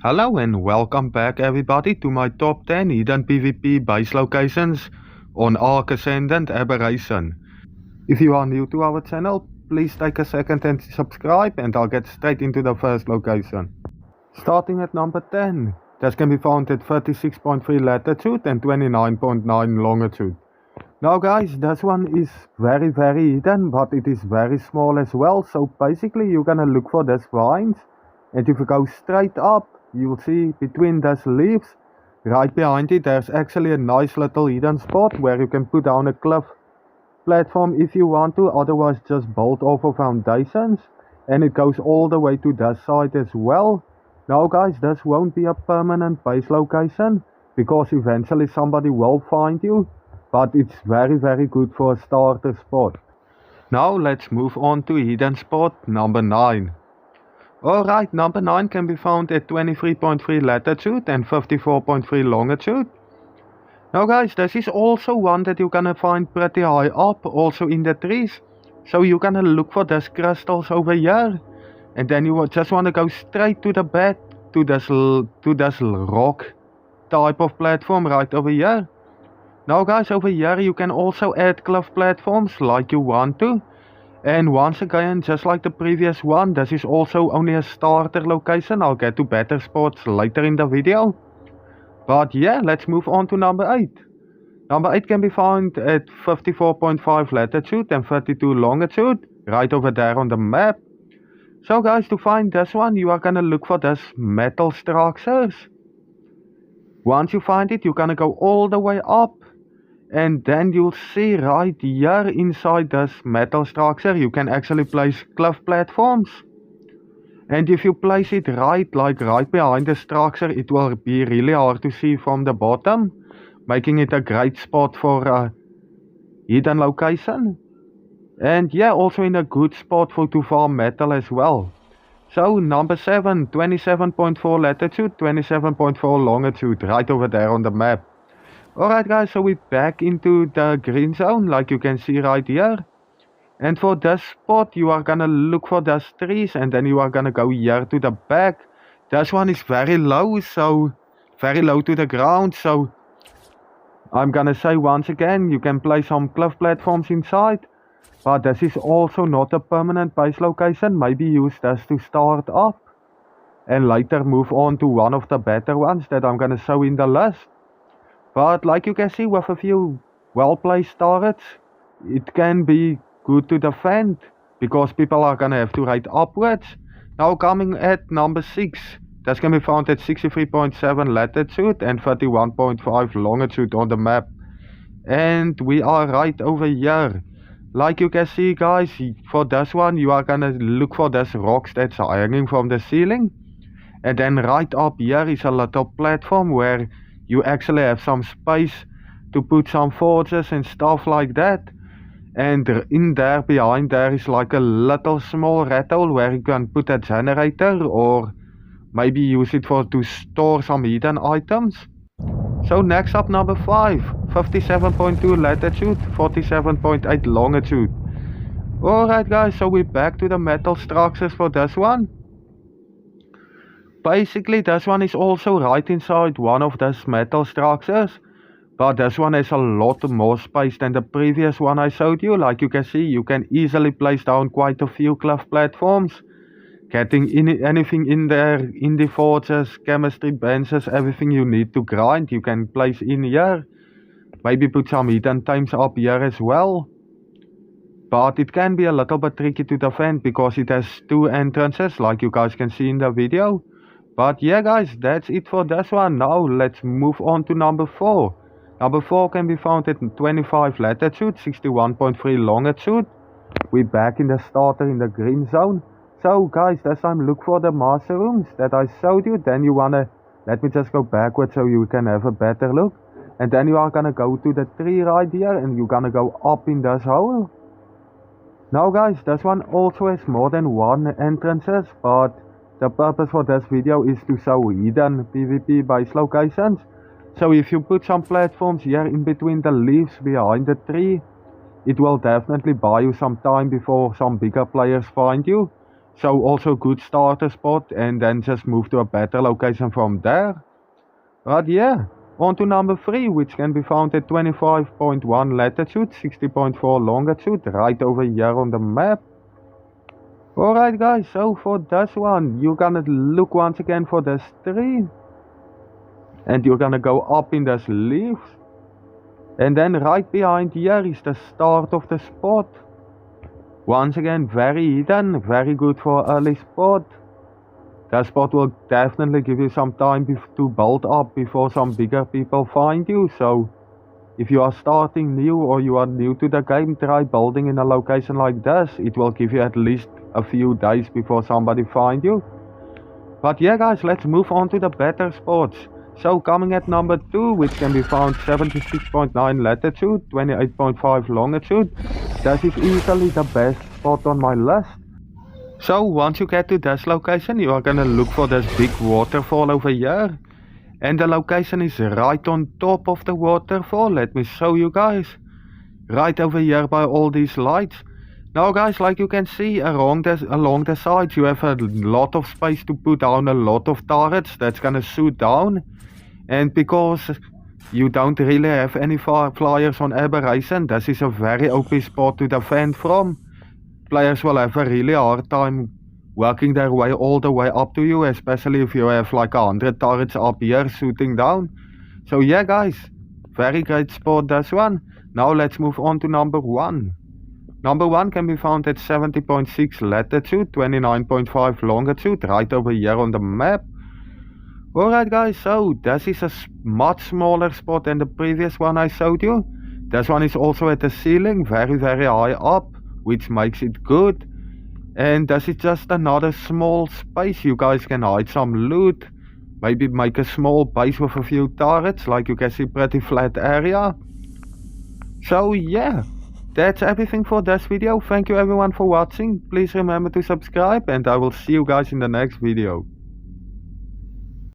Hello and welcome back everybody to my top 10 hidden PvP base locations on Ark Ascended Aberration. If you are new to our channel, please take a second and subscribe and I'll get straight into the first location. Starting at number 10, this can be found at 36.3 latitude and 29.9 longitude. Now guys, this one is very hidden, but it is very small as well, so basically you're gonna look for these vines, and if you go straight up, you'll see between those leaves, right behind it, there's actually a nice little hidden spot where you can put down a cliff platform if you want to, otherwise just bolt off of foundations, and it goes all the way to that side as well. Now guys, this won't be a permanent base location, because eventually somebody will find you, but it's very good for a starter spot. Now let's move on to hidden spot number 9. Alright, number 9 can be found at 23.3 latitude and 54.3 longitude. Now guys, this is also one that you're gonna find pretty high up, also in the trees. So you're gonna look for these crystals over here. And then you just wanna go straight to the bed, to this rock type of platform right over here. Now guys, over here you can also add cliff platforms like you want to. And once again, just like the previous one, this is also only a starter location. I'll get to better spots later in the video. But yeah, let's move on to number 8. Number 8 can be found at 54.5 latitude and 32 longitude, right over there on the map. So guys, to find this one, you are gonna look for this metal structures. Once you find it, you're gonna go all the way up. And then you'll see right here inside this metal structure, you can actually place cliff platforms. And if you place it right behind the structure, it will be really hard to see from the bottom, making it a great spot for a hidden location. And yeah, also in a good spot to farm metal as well. So number 7, 27.4 latitude, 27.4 longitude, right over there on the map. Alright guys, so we're back into the green zone, like you can see right here. And for this spot, you are gonna look for those trees, and then you are gonna go here to the back. This one is very low, so very low to the ground, so I'm gonna say once again, you can place some cliff platforms inside. But this is also not a permanent base location, maybe use this to start up. And later move on to one of the better ones that I'm gonna show in the list. But like you can see, with a few well-placed turrets, it can be good to defend, because people are gonna have to raid upwards. Now coming at number 6, that can be found at 63.7 latitude and 31.5 longitude on the map. And we are right over here. Like you can see guys, for this one you are gonna look for these rocks that's hanging from the ceiling. And then right up here is a little platform where you actually have some space to put some forges and stuff like that. And in there, behind there is like a little small rat hole where you can put a generator or maybe use it to store some hidden items. So next up, number 5, 57.2 latitude, 47.8 longitude. Alright guys, so we're back to the metal structures for this one. Basically, this one is also right inside one of those metal structures, but this one has a lot more space than the previous one I showed you. Like you can see, you can easily place down quite a few cliff platforms, getting anything in there, in the forges, chemistry benches, everything you need to grind, you can place in here. Maybe put some hidden times up here as well. But it can be a little bit tricky to defend because it has 2 entrances, like you guys can see in the video. But yeah guys, that's it for this one. Now let's move on to number 4. Number 4 can be found at 25 latitude, 61.3 longitude. We're back in the starter in the green zone. So guys, this time look for the master rooms that I showed you. Then you wanna, let me just go backwards so you can have a better look. And then you are gonna go to the tree right here and you're gonna go up in this hole. Now guys, this one also has more than 1 entrances, but the purpose for this video is to show hidden PvP base locations. So if you put some platforms here in between the leaves behind the tree, it will definitely buy you some time before some bigger players find you. So also good starter spot, and then just move to a better location from there. But yeah, on to number 3, which can be found at 25.1 latitude, 60.4 longitude, right over here on the map. Alright guys, so for this one, you're gonna look once again for this tree. And you're gonna go up in this leaves. And then right behind here is the start of the spot. Once again, very hidden, very good for early spot. That spot will definitely give you some time to build up before some bigger people find you. So if you are starting new or you are new to the game, try building in a location like this. It will give you at least a few days before somebody find you. But yeah guys, let's move on to the better spots. So coming at number 2, which can be found 76.9 latitude, 28.5 longitude. This is easily the best spot on my list. So once you get to this location, you are gonna look for this big waterfall over here. And the location is right on top of the waterfall. Let me show you guys. Right over here by all these lights. Now guys, like you can see along the sides, you have a lot of space to put down a lot of turrets that's gonna shoot down. And because you don't really have any flyers on Aberration, this is a very OP spot to defend from. Players will have a really hard time working their way all the way up to you, especially if you have like 100 turrets up here shooting down. So yeah guys, very great spot this one. Now let's move on to number 1. Number 1 can be found at 70.6 latitude, 29.5 longitude, right over here on the map. Alright guys, so this is a much smaller spot than the previous one I showed you. This one is also at the ceiling, very high up, which makes it good. And this is just another small space. You guys can hide some loot. Maybe make a small base with a few turrets, like you can see, pretty flat area. So yeah, that's everything for this video. Thank you everyone for watching. Please remember to subscribe and I will see you guys in the next video.